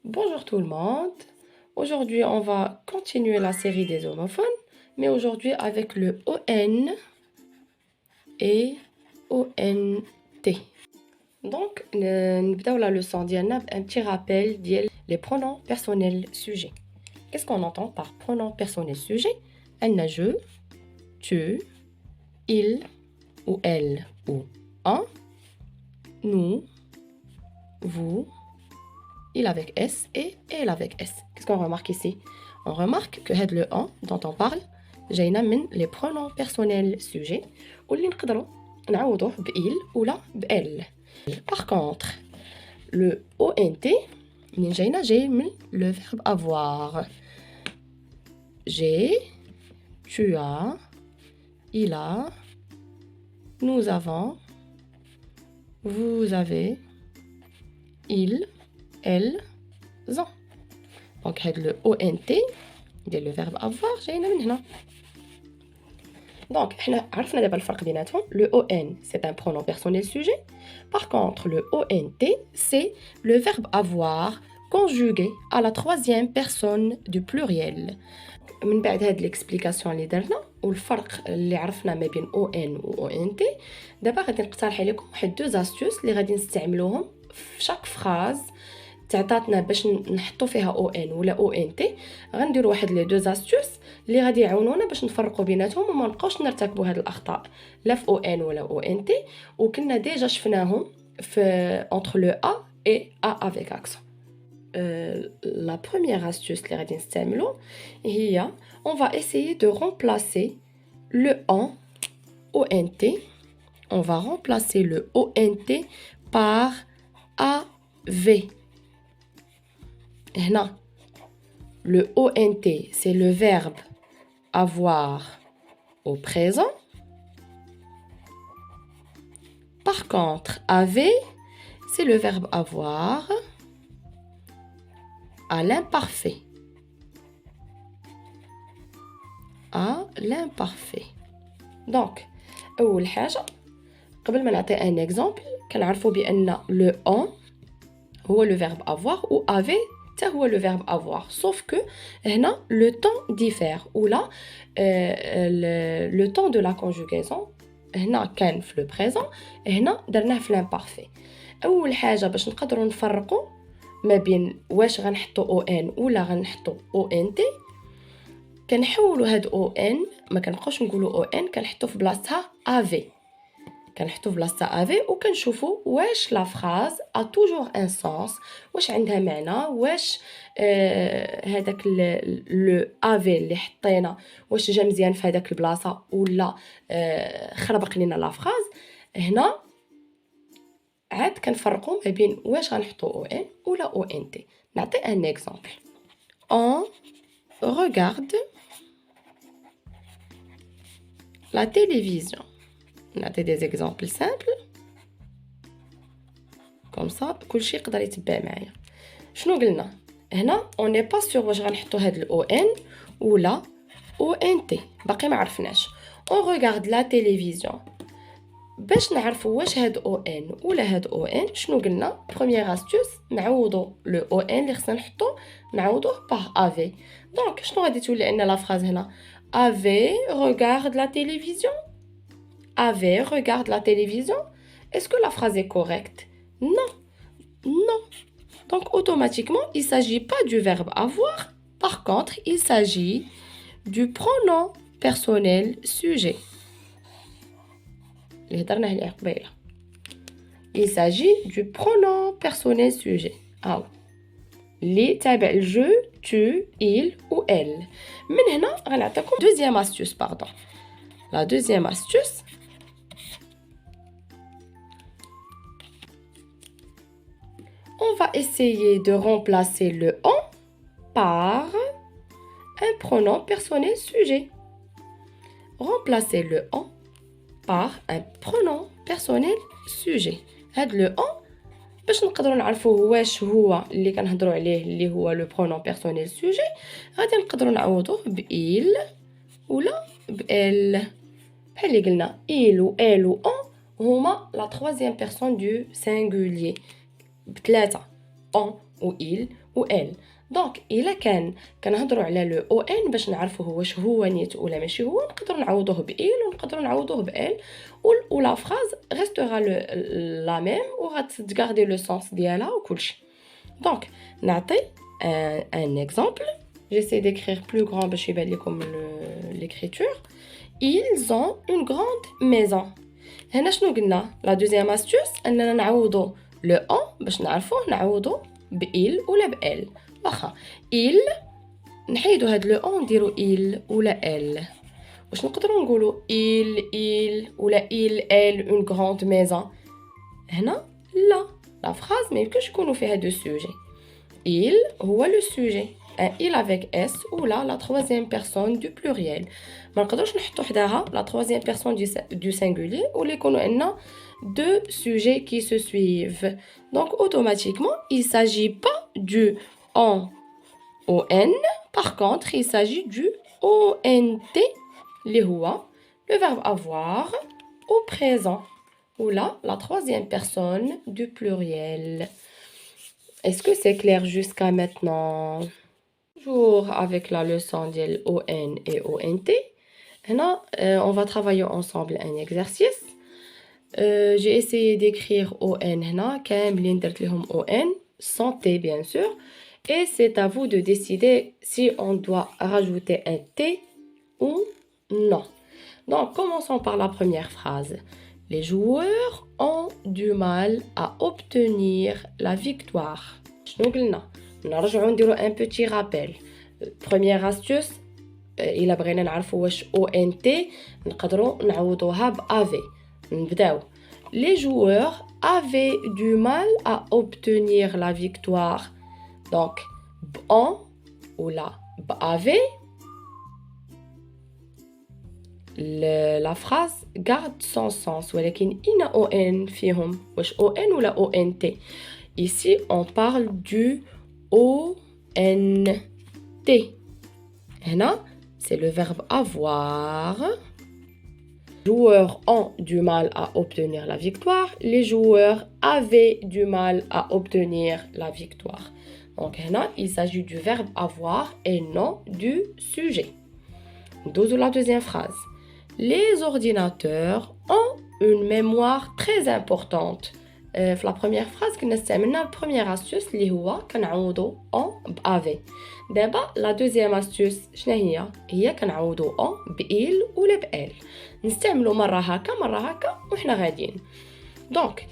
Bonjour tout le monde. Aujourd'hui, on va continuer la série des homophones, mais aujourd'hui avec le ON et ONT. Donc, نبداو la leçon ديالنا بun petit rappel ديال les pronoms personnels sujets. Qu'est-ce qu'on entend par pronom personnel sujet? عندنا je, tu, il ou elle ou un, nous, vous, il avec S et elle avec S. Qu'est-ce qu'on remarque ici? On remarque que le on dont on parle جاينا من les pronoms personnels sujets واللي نقدروا نعوضوه بإل ولا بإل. Par contre, le ONT منين جاينا جاي من le verbe avoir. J'ai, tu as, il a, nous avons, vous avez, il, elles ont. Donc le ONT le verbe avoir جاينا من هنا. Donc احنا عرفنا دابا الفرق بيناتهم. Le ON c'est un pronom personnel sujet. Par contre le ONT c'est le verbe avoir conjugué à la troisième personne du pluriel. من بعد هاد l'explication اللي درنا والفرق اللي عرفنا ما بين ON و ONT دابا غادي نقترح عليكم واحد دوز استوس اللي غادي نستعملوهم في شاك فراز تعطاتنا باش نحطو فيها ON ولا ONT. غنديروا واحد لي دوز استوس اللي غادي يعاونونا باش نفرقوا بيناتهم وما نبقاوش نرتكبوا هاد الاخطاء لا في ON ولا ONT وكنا ديجا شفناهم في entre le A et A avec accent. La première astuce اللي غادي نستعملو هي on va essayer de remplacer le en ONT. On va remplacer le ONT par AV. هنا le ONT c'est le verbe avoir au présent. Par contre AV c'est le verbe avoir à l'imparfait. À l'imparfait. Donc أول حاجة قبل ما نعطي un exemple كنعرفوا بأن le en هو le verbe avoir ou avait حتى هو le verbe avoir sauf que هنا le temps diffère ou là le temps de la conjugaison هنا كان في le présent هنا درناه في l'imparfait. أول حاجة باش نقدروا نفرقوا ما بين واش غنحطوا ON ولا غنحطوا ONT كنحولوا هاد ON ما كنبقاوش نقولوا ON كنحطوا في بلاصتها AV. كنحطوا في بلاصتها AV وكنشوفوا واش لا فراز a toujours un sens واش عندها معنى واش هذاك لو AV اللي حطينا واش جا مزيان في هذاك البلاصه ولا خربق لينا لا فراز. هنا عاد كنفرقوا ما بين واش غنحطوا ON ولا ONT. نعطي un exemple. On regarde la télévision. نعطي des exemples simples comme ça كلشي يقدر يتبع معايا. شنو قلنا هنا on n'est pas sûr واش غنحطوا هاد ال ON ولا ONT باقي ما عرفناش. on regarde la télévision باش نعرفوا واش هاد ON ولا هاد ON شنو قلنا première astuce نعوضوا le ON اللي خصنا نحطو نعوضوه par AV. دونك شنو غادي تولي عندنا لا فراز هنا AV regarde la télévision. AV regarde la télévision. Est-ce que la phrase est correcte? Non. Non. Donc automatiquement, il ne s'agit pas du verbe avoir. Par contre, il s'agit du pronom personnel sujet. Il s'agit du pronom personnel sujet. Ah. Les tables je, tu, il ou elle. Maintenant, on a deuxième astuce, pardon. La deuxième astuce, on va essayer de remplacer le en par un pronom personnel sujet. Remplacer le en par un pronom personnel sujet. هاد le en باش نقدروا نعرفوا واش هو اللي كنهضروا عليه اللي هو le pronom personnel sujet غادي نقدروا نعوضوه ب il ولا ب elle. بحال اللي قلنا il ou elle ou on هما la troisième personne du singulier بثلاثة on ou il ou elle. دونك الا كنهضروا على لو او ان باش نعرفوا واش هو نيت ولا ماشي هو، نقدروا نعوضوه بإل ونقدروا نعوضوه بال، ولا فراز ريستورا لا ميم وغتغاردي لو سونس ديالها وكلشي. دونك نعطي ان اكزامبل. J'essaie d'écrire plus grand باش يبان لكم l'écriture. Ils ont une grande maison. هنا شنو قلنا؟ لا دوزيام استوس اننا نعوضوا لو ان باش نعرفوه نعوضوا بإل ولا بال. واخا il نحيدو هاد لو ان نديرو il ولا ال. واش نقدروا نقولوا il ولا il elle une grande maison؟ هنا لا فراز ما يمكنش يكونوا فيها دو سوجي. il هو لو سوجي، un il avec s ou la troisième personne du pluriel. ما نقدرش نحطو حداها la troisième personne du singulier ou يكونوا عندنا deux sujets qui se suivent. Donc automatiquement il s'agit pas du on par contre il s'agit du ont اللي هو le verbe avoir au présent ou la troisième personne du pluriel. Est-ce que c'est clair jusqu'à maintenant? Toujours avec la leçon de ON et ONT. Maintenant, on va travailler ensemble un exercice. J'ai essayé d'écrire ON هنا كاملين درت لهم ON sans T bien sûr, et c'est à vous de décider si on doit rajouter un T ou non. Donc commençons par la première phrase. Les joueurs ont du mal à obtenir la victoire. شنو قلنا؟ نرجعوا نديرو un petit rappel. Première astuce, إلا بغينا نعرفوا واش ONT نقدروا نعوضوها ب AV. نبداو. Les joueurs avaient du mal à obtenir la victoire. Donc, en ou la avait, la phrase garde son sens. ولكن إن ON فيهم واش ON ولا ONT. Ici, on parle du ONT. هنا, c'est le verbe avoir. Les joueurs ont du mal à obtenir la victoire. Les joueurs avaient du mal à obtenir la victoire. Donc, هنا, il s'agit du verbe avoir et non du sujet. Dans la deuxième phrase. Les ordinateurs ont une mémoire très importante. في la première phrase كنا استعملنا première astuce اللي هو كنعوضو on بافي. دابا la deuxième astuce شنو هي كنعوضو on بإل ولا بال. نستعملو مرة هكا وحنا غاديين. دونك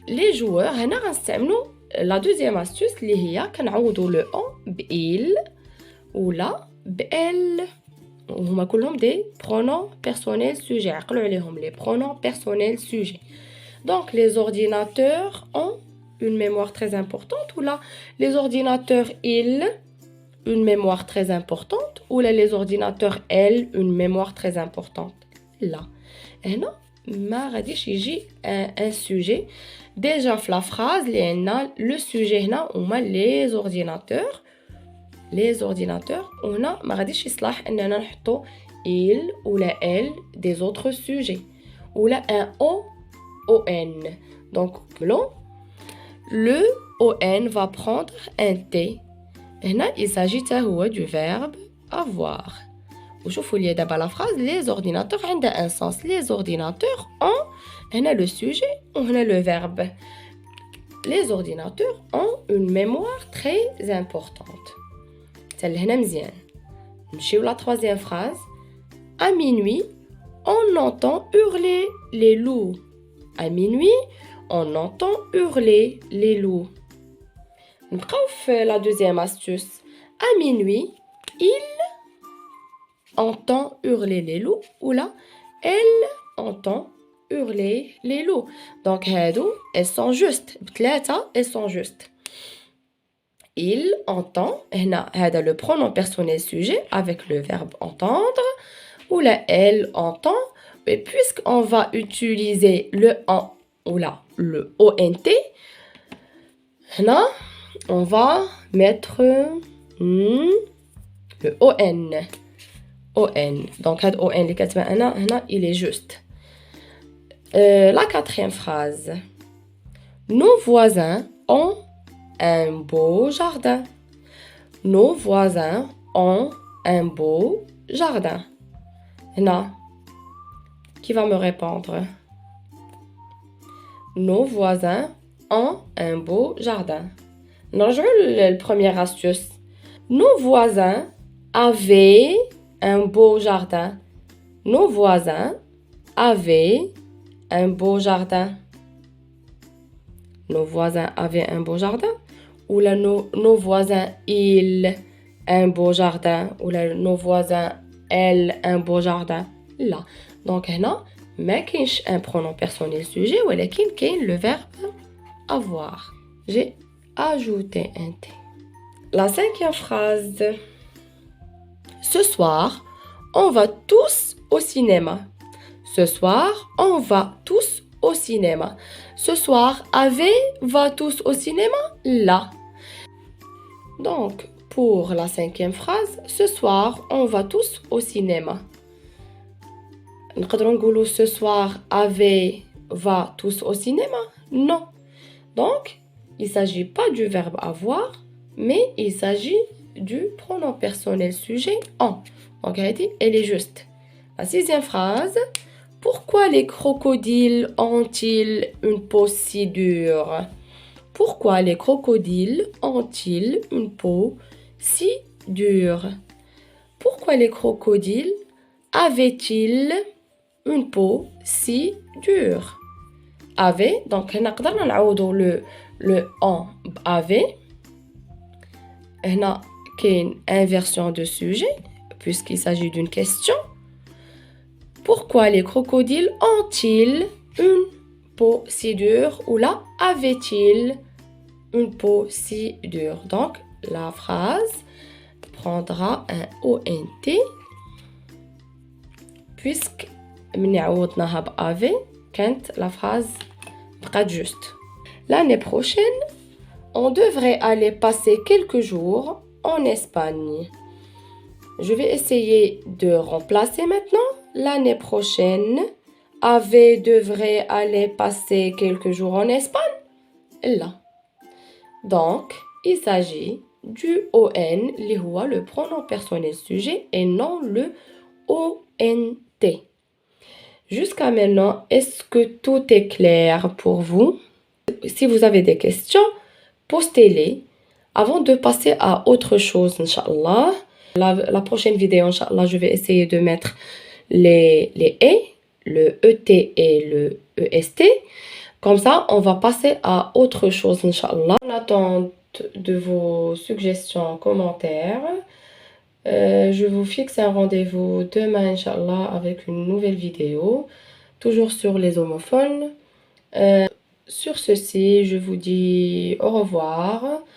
les joueurs هنا غنستعملو la deuxième astuce اللي هي كنعوضو le on بإل ولا بال. وهما كلهم دي pronoms personnels sujets. عقلوا عليهم les pronoms personnels sujets. Donc, les ordinateurs ont une mémoire très importante, ou là, les ordinateurs, ils, une mémoire très importante, ou là, les ordinateurs, elles, une mémoire très importante. Là. Et non, ma radich, il un sujet. Déjà, la phrase, le sujet, on a les ordinateurs. Les ordinateurs, on a, ma radich, il s'lah, il ou la elle des autres sujets. Ou là, un ON. Donc, le ON va prendre un T. Et là, il s'agit du verbe avoir. Vous voyez d'abord la phrase, les ordinateurs ont un sens. Les ordinateurs ont le sujet, on a le verbe. Les ordinateurs ont une mémoire très importante. C'est le mzien. La troisième phrase. À minuit, on entend hurler les loups. À minuit, on entend hurler les loups. La deuxième astuce. À minuit, il entend hurler les loups. Ou là, elle entend hurler les loups. Donc, elles sont justes. Elles sont justes. Il entend. Le pronom personnel sujet avec le verbe entendre. Ou là, elle entend. Mais puisqu'on va utiliser le en ou là, le ONT, là, on va mettre le ON. ON. Donc, ON, il est juste. La quatrième phrase. Nos voisins ont un beau jardin. Nos voisins ont un beau jardin. Hna, qui va me répondre? Nos voisins ont un beau jardin. نرجعوا للpremière astuce. Nos voisins avaient un beau jardin. Nos voisins avaient un beau jardin. Nos voisins avaient un beau jardin. Ou là, nos voisins, ils, un beau jardin. Ou là, nos voisins, elles, un beau jardin. Là. Donc, هنا ما كاينش un pronom personnel sujet, ولكن كاين le verbe avoir. J'ai ajouté un T. La cinquième phrase. Ce soir, on va tous au cinéma. Ce soir, on va tous au cinéma. Ce soir, va tous au cinéma? Là. Donc, pour la cinquième phrase, ce soir, on va tous au cinéma. نقدروا نقولوا ce soir, va tous au cinéma? Non. Donc, il ne s'agit pas du verbe avoir, mais il s'agit du pronom personnel sujet on. Donc, elle est juste. La sixième phrase. Pourquoi les crocodiles ont-ils une peau si dure? Pourquoi les crocodiles ont-ils une peau si dure? Pourquoi les crocodiles avaient-ils une peau si dure? Avait, donc نقدر نعوضوا le on avait. هنا كاين inversion de sujet puisqu'il s'agit d'une question. Pourquoi les crocodiles ont-ils une peau si dure? Ou là, avaient-ils une peau si dure? Donc, la phrase prendra un ONT puisque من عوضناها بأفي كانت la phrase بقات juste. L'année prochaine, on devrait aller passer quelques jours en Espagne. Je vais essayer de remplacer maintenant. L'année prochaine, devrait aller passer quelques jours en Espagne. Là. Donc, il s'agit du ON, qui est le pronom personnel sujet, et non le ONT. Jusqu'à maintenant, est-ce que tout est clair pour vous? Si vous avez des questions, postez-les avant de passer à autre chose, Inch'Allah. La prochaine vidéo, Inch'Allah, je vais essayer de mettre les E, le ET et le EST. Comme ça, on va passer à autre chose, Inch'Allah. En attente de vos suggestions, commentaires, je vous fixe un rendez-vous demain, Inch'Allah, avec une nouvelle vidéo, toujours sur les homophones. Sur ceci, je vous dis au revoir.